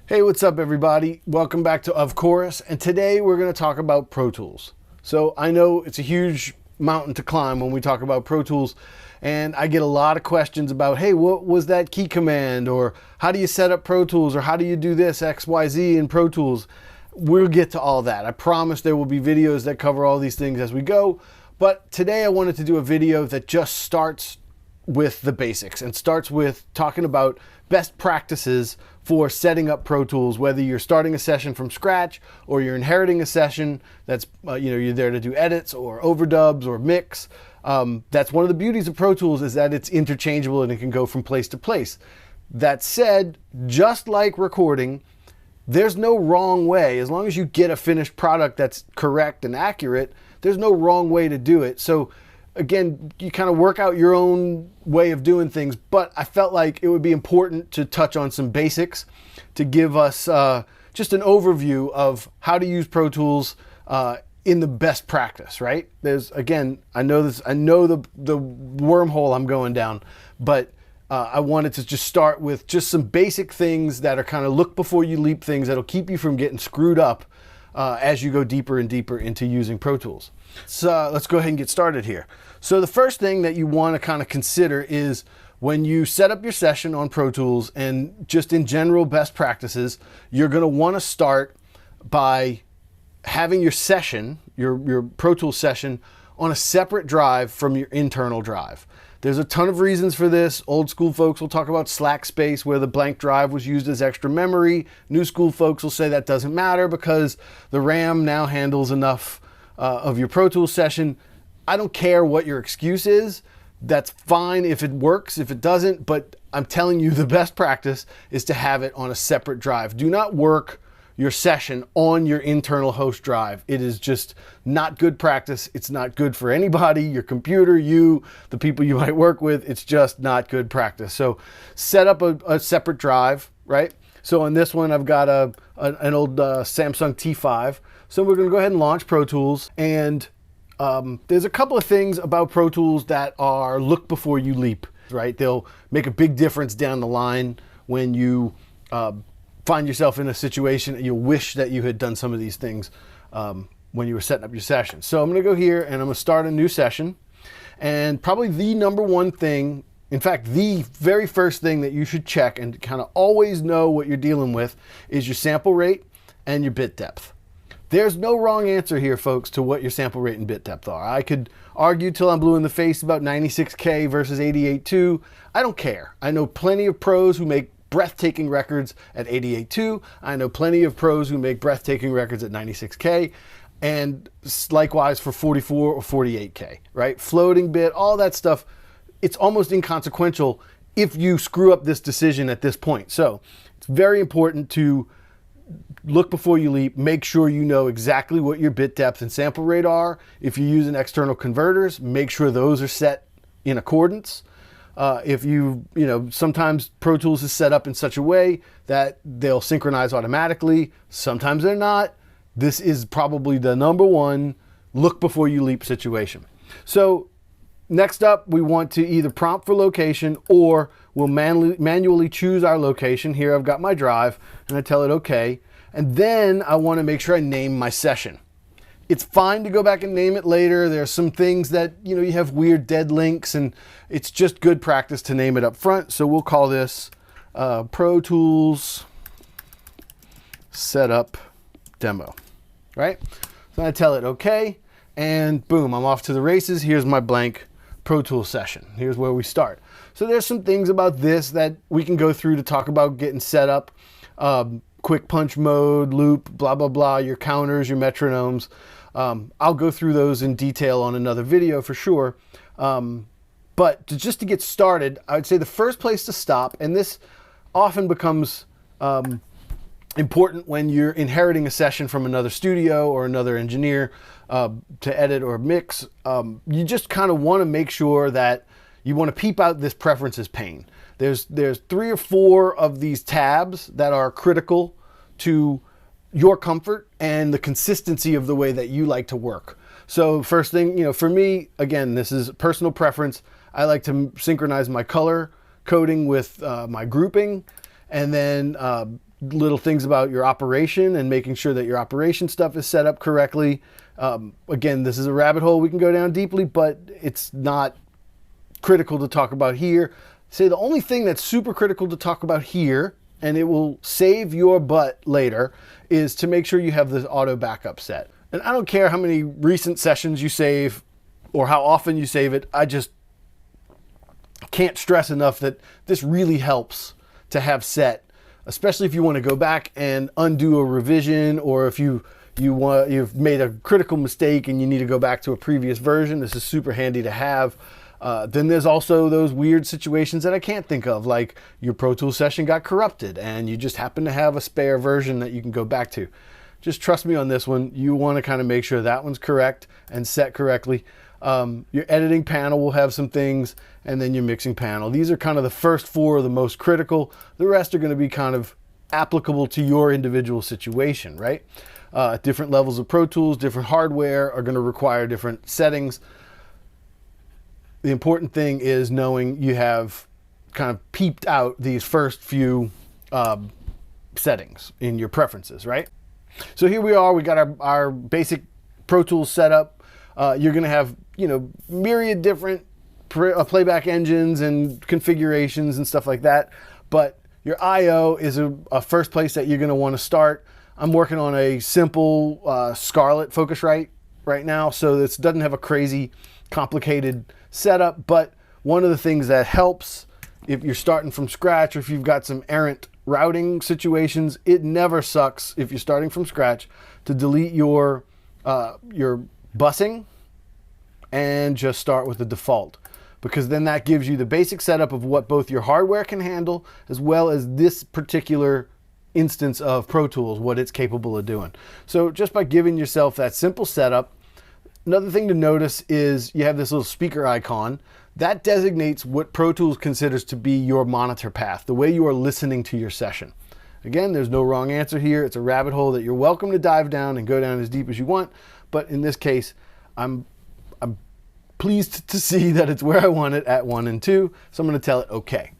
Hey, what's up everybody? Welcome back to Of Course, and today we're going to talk about Pro Tools. So I know it's a huge mountain to climb when we talk about Pro Tools, and I get a lot of questions about, hey, what was that key command, or how do you set up Pro Tools, or how do you do this XYZ in Pro Tools? We'll get to all that. I promise there will be videos that cover all these things as we go, but today I wanted to do a video that just starts with the basics and starts with talking about best practices for setting up Pro Tools, whether you're starting a session from scratch or you're inheriting a session that's you're there to do edits or overdubs or mix. That's one of the beauties of Pro Tools, is that it's interchangeable and it can go from place to place. That said, just like recording, there's no wrong way. As long as you get a finished product that's correct and accurate, there's no wrong way to do it. So again, you kind of work out your own way of doing things, but I felt like it would be important to touch on some basics to give us just an overview of how to use Pro Tools in the best practice, right? There's, again, I know the wormhole I'm going down, but I wanted to just start with just some basic things that are kind of look before you leap things that'll keep you from getting screwed up as you go deeper and deeper into using Pro Tools. So let's go ahead and get started here. So the first thing that you want to kind of consider is when you set up your session on Pro Tools, and just in general best practices, you're going to want to start by having your session, your Pro Tools session, on a separate drive from your internal drive. There's a ton of reasons for this. Old school folks will talk about slack space, where the blank drive was used as extra memory. New school folks will say that doesn't matter because the RAM now handles enough of your Pro Tools session. I don't care what your excuse is. That's fine if it works, if it doesn't, but I'm telling you the best practice is to have it on a separate drive. Do not work your session on your internal host drive. It is just not good practice. It's not good for anybody, your computer, you, the people you might work with. It's just not good practice. So set up a separate drive, right? So on this one, I've got an old Samsung T5. So we're gonna go ahead and launch Pro Tools, and there's a couple of things about Pro Tools that are look before you leap, right? They'll make a big difference down the line when you find yourself in a situation and you'll wish that you had done some of these things when you were setting up your session. So I'm gonna go here and I'm gonna start a new session, and probably the number one thing, in fact, the very first thing that you should check and kind of always know what you're dealing with is your sample rate and your bit depth. There's no wrong answer here, folks, to what your sample rate and bit depth are. I could argue till I'm blue in the face about 96K versus 88.2. I don't care. I know plenty of pros who make breathtaking records at 88.2. I know plenty of pros who make breathtaking records at 96K, and likewise for 44 or 48K, right? Floating bit, all that stuff, it's almost inconsequential if you screw up this decision at this point. So it's very important to look before you leap. Make sure you know exactly what your bit depth and sample rate are. If you're using external converters, make sure those are set in accordance. If sometimes Pro Tools is set up in such a way that they'll synchronize automatically. Sometimes they're not. This is probably the number one look before you leap situation. So next up, we want to either prompt for location, or we'll manually choose our location. Here I've got my drive, and I tell it okay. And then I want to make sure I name my session. It's fine to go back and name it later. There are some things that, you have weird dead links, and it's just good practice to name it up front. So we'll call this Pro Tools Setup Demo, right? So I tell it okay, and boom, I'm off to the races. Here's my blank Pro Tools session. Here's where we start. So there's some things about this that we can go through to talk about getting set up. Quick punch mode, loop, blah, blah, blah, your counters, your metronomes. I'll go through those in detail on another video for sure. But just to get started, I would say the first place to stop, and this often becomes important when you're inheriting a session from another studio or another engineer to edit or mix. You just kind of want to make sure that you want to peep out this preferences pane. There's 3 or 4 of these tabs that are critical to your comfort and the consistency of the way that you like to work. So first thing, for me, again, this is personal preference. I like to synchronize my color coding with my grouping, and then little things about your operation and making sure that your operation stuff is set up correctly. Again, this is a rabbit hole we can go down deeply, but it's not critical to talk about here. Say the only thing that's super critical to talk about here, and it will save your butt later, is to make sure you have this auto backup set. And I don't care how many recent sessions you save or how often you save it. I just can't stress enough that this really helps to have set, especially if you want to go back and undo a revision, or if you've made a critical mistake and you need to go back to a previous version. This is super handy to have. Then there's also those weird situations that I can't think of, like your Pro Tools session got corrupted and you just happen to have a spare version that you can go back to. Just trust me on this one. You want to kind of make sure that one's correct and set correctly. Your editing panel will have some things, and then your mixing panel. These are kind of the first four, the most critical. The rest are going to be kind of applicable to your individual situation, right? Different levels of Pro Tools, different hardware are going to require different settings. The important thing is knowing you have kind of peeped out these first few settings in your preferences, right? So here we are, we got our basic Pro Tools setup. You're going to have, myriad different playback engines and configurations and stuff like that. But your I/O is a first place that you're going to want to start. I'm working on a simple Scarlett Focusrite right now, so this doesn't have a crazy complicated setup, but one of the things that helps if you're starting from scratch, or if you've got some errant routing situations, it never sucks if you're starting from scratch to delete your busing and just start with the default, because then that gives you the basic setup of what both your hardware can handle as well as this particular instance of Pro Tools, what it's capable of doing. So just by giving yourself that simple setup. Another thing to notice is you have this little speaker icon that designates what Pro Tools considers to be your monitor path, the way you are listening to your session. Again, there's no wrong answer here. It's a rabbit hole that you're welcome to dive down and go down as deep as you want. But in this case, I'm pleased to see that it's where I want it at 1 and 2. So I'm going to tell it okay.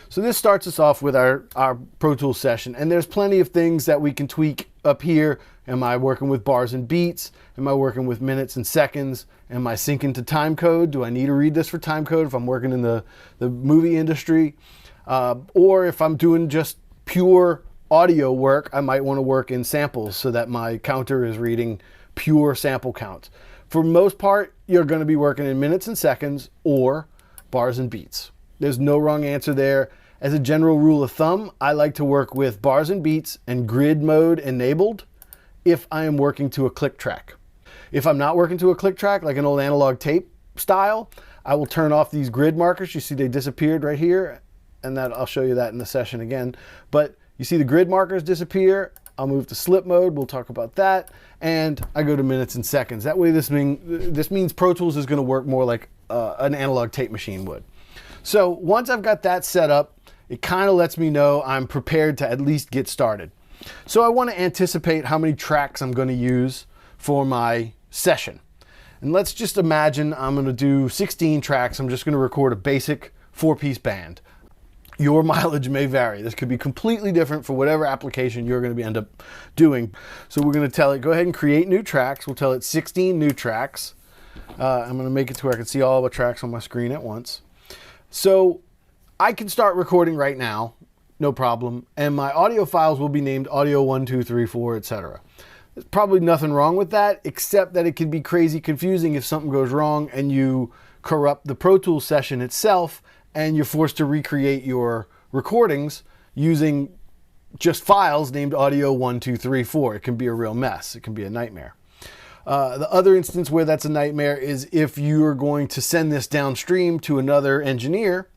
So this starts us off with our Pro Tools session, and there's plenty of things that we can tweak up here. Am I working with bars and beats? Am I working with minutes and seconds? Am I syncing to time code? Do I need to read this for time code if I'm working in the movie industry? Or if I'm doing just pure audio work, I might want to work in samples so that my counter is reading pure sample counts. For most part, you're going to be working in minutes and seconds or bars and beats. There's no wrong answer there. As a general rule of thumb, I like to work with bars and beats and grid mode enabled if I am working to a click track. If I'm not working to a click track, like an old analog tape style, I will turn off these grid markers. You see they disappeared right here, and that I'll show you that in the session again. But you see the grid markers disappear. I'll move to slip mode. We'll talk about that. And I go to minutes and seconds. That way this means Pro Tools is going to work more like an analog tape machine would. So once I've got that set up, it kind of lets me know I'm prepared to at least get started. So I want to anticipate how many tracks I'm going to use for my session. And let's just imagine I'm going to do 16 tracks. I'm just going to record a basic 4-piece band. Your mileage may vary. This could be completely different for whatever application you're going to end up doing. So we're going to tell it, go ahead and create new tracks. We'll tell it 16 new tracks. I'm going to make it to where I can see all the tracks on my screen at once. So I can start recording right now, no problem. And my audio files will be named audio 1, 2, 3, 4, etc. There's probably nothing wrong with that, except that it can be crazy confusing if something goes wrong and you corrupt the Pro Tools session itself and you're forced to recreate your recordings using just files named audio 1, 2, 3, 4. It can be a real mess. It can be a nightmare. The other instance where that's a nightmare is if you're going to send this downstream to another engineer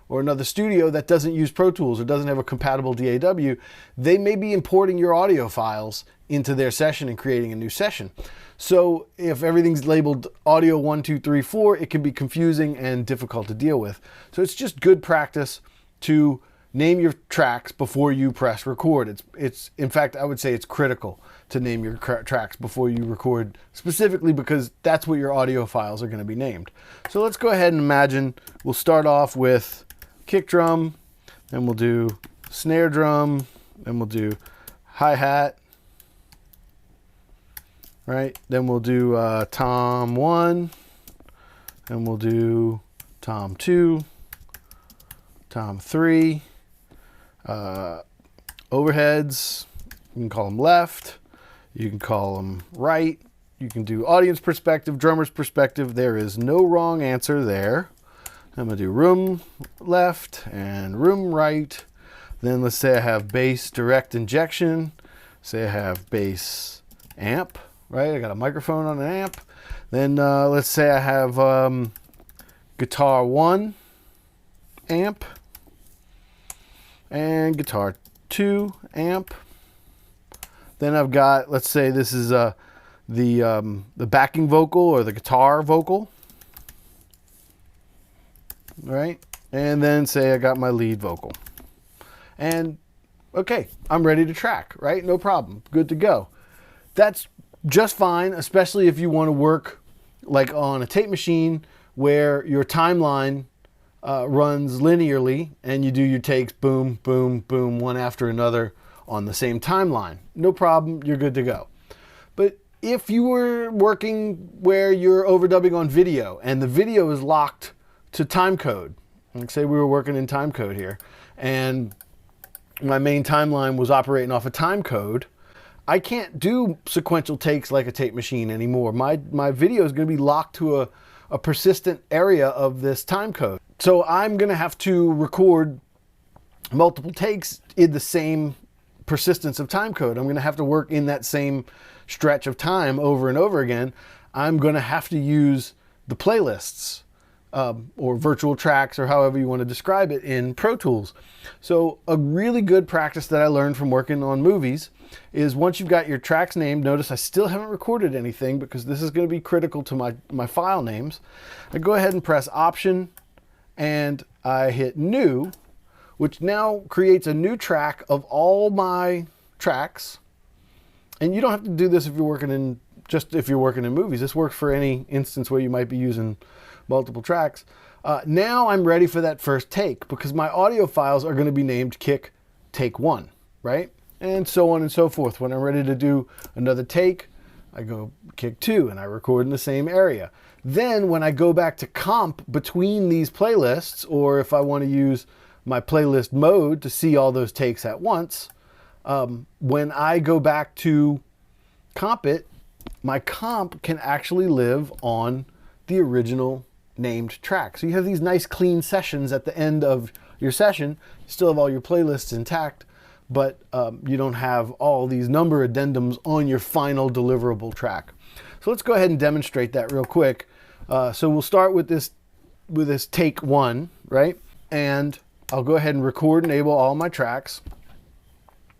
or another studio that doesn't use Pro Tools or doesn't have a compatible DAW, they may be importing your audio files into their session and creating a new session. So if everything's labeled audio 1, 2, 3, 4, it can be confusing and difficult to deal with. So it's just good practice to name your tracks before you press record. It's in fact, I would say it's critical to name your tracks before you record, specifically because that's what your audio files are going to be named. So let's go ahead and imagine we'll start off with kick drum, then we'll do snare drum, Then we'll do hi-hat, right? Then we'll do tom 1, and we'll do tom 2, tom 3, overheads, you can call them left, you can call them right, you can do audience perspective, drummer's perspective. There is no wrong answer there. I'm gonna do room left and room right. Then let's say I have bass direct injection. Say I have bass amp, right? I got a microphone on an amp. Then let's say I have guitar 1 amp and guitar 2 amp. Then I've got, let's say this is the backing vocal or the guitar vocal, right? And then say I got my lead vocal. And okay, I'm ready to track, right? No problem, good to go. That's just fine, especially if you want to work like on a tape machine where your timeline runs linearly and you do your takes boom, boom, boom, one after another on the same timeline. No problem, you're good to go. But if you were working where you're overdubbing on video and the video is locked to timecode, like say we were working in timecode here, and my main timeline was operating off a timecode, I can't do sequential takes like a tape machine anymore. My video is going to be locked to a persistent area of this timecode. So I'm going to have to record multiple takes in the same persistence of timecode. I'm going to have to work in that same stretch of time over and over again. I'm going to have to use the playlists or virtual tracks, or however you want to describe it, in Pro Tools. So a really good practice that I learned from working on movies is once you've got your tracks named, notice I still haven't recorded anything because this is going to be critical to my file names. I go ahead and press Option and I hit New, which now creates a new track of all my tracks. And you don't have to do this if you're working in movies. This works for any instance where you might be using multiple tracks. Now I'm ready for that first take because my audio files are going to be named kick take 1, right? And so on and so forth. When I'm ready to do another take, I go kick 2 and I record in the same area. Then when I go back to comp between these playlists, or if I want to use my playlist mode to see all those takes at once, when I go back to comp it, my comp can actually live on the original named track. So you have these nice clean sessions at the end of your session. You still have all your playlists intact, but you don't have all these number addendums on your final deliverable track. So let's go ahead and demonstrate that real quick. So we'll start with this take 1, right? And I'll go ahead and record, enable all my tracks.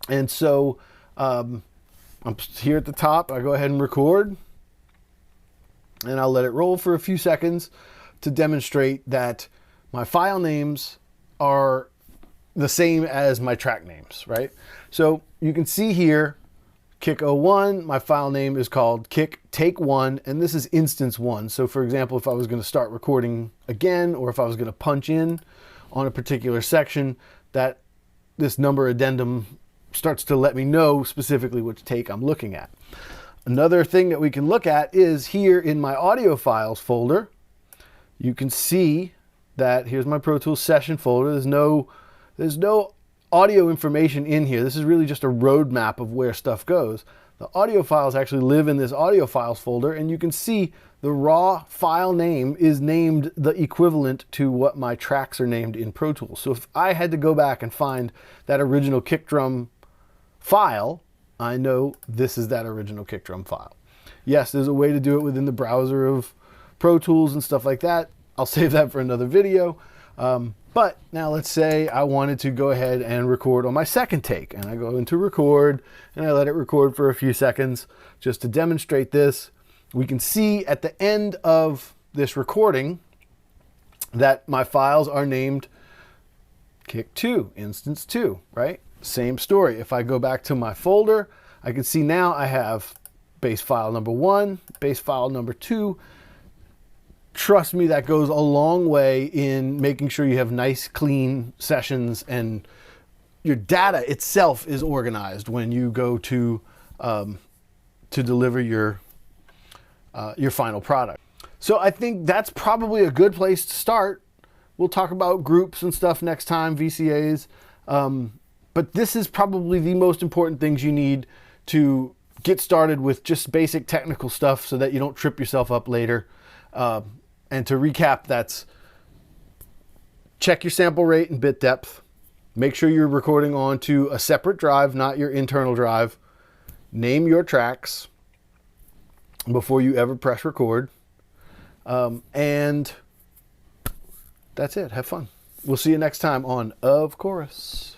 And so I'm here at the top. I go ahead and record, and I'll let it roll for a few seconds to demonstrate that my file names are the same as my track names, right? So you can see here, kick 01, my file name is called kick take 1, and this is instance 1. So for example, if I was going to start recording again, or if I was going to punch in on a particular section, that this number addendum starts to let me know specifically which take I'm looking at. Another thing that we can look at is here in my audio files folder. You can see that here's my Pro Tools session folder. There's no audio information in here. This is really just a roadmap of where stuff goes. The audio files actually live in this audio files folder, and you can see the raw file name is named the equivalent to what my tracks are named in Pro Tools. So if I had to go back and find that original kick drum file, I know this is that original kick drum file. Yes, there's a way to do it within the browser of Pro Tools and stuff like that. I'll save that for another video. But now let's say I wanted to go ahead and record on my second take, and I go into record and I let it record for a few seconds just to demonstrate this. We can see at the end of this recording that my files are named kick 2, instance 2, right? Same story. If I go back to my folder, I can see now I have bass file number 1, bass file number 2. Trust me, that goes a long way in making sure you have nice, clean sessions and your data itself is organized when you go to deliver your final product. So I think that's probably a good place to start. We'll talk about groups and stuff next time, VCAs. But this is probably the most important things you need to get started with just basic technical stuff so that you don't trip yourself up later. And to recap, that's check your sample rate and bit depth. Make sure you're recording onto a separate drive, not your internal drive. Name your tracks before you ever press record. And that's it. Have fun. We'll see you next time on Of Chorus.